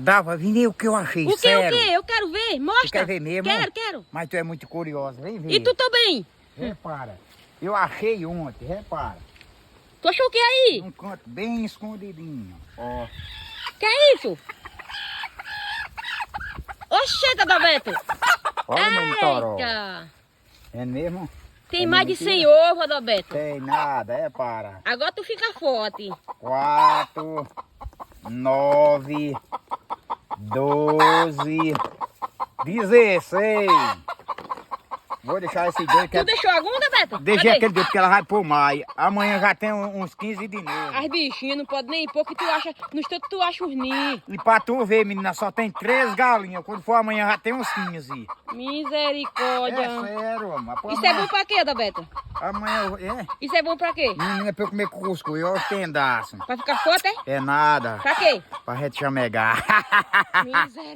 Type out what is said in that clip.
Dava, vem o que eu achei, O que, sério. o que? Eu quero ver, mostra. Você quer ver mesmo? Quero. Mas tu é muito curiosa, vem ver. E tu também? Repara, eu achei ontem, repara. Tu achou o que aí? Um canto bem escondidinho, ó. Que é isso? Oxê, Adalberto. Olha meu toró. Eita. É mesmo? Tem É mais de mentira? 100 ovos, Adalberto. Tem nada, repara. Agora tu fica forte. 4, 9, 12, 16. Vou deixar esse dois que Tu deixou algum, Adalberto? deixei Cadê? aquele dois porque ela vai pro mais. Amanhã já tem uns 15 de novo. As bichinhas não podem nem pôr que tu acha. No instante tu acha os ninhos. E pra tu ver, menina, só tem 3 galinhas. Quando for amanhã já tem uns 15. Misericórdia. É sério, mas pô, Isso é bom pra quê, Adalberto? amanhã Isso é bom pra quê? menina, pra eu comer cuscuz, eu tendaço. Pra ficar forte, é? É nada, Pra quê? pra gente chamegar. Misericórdia.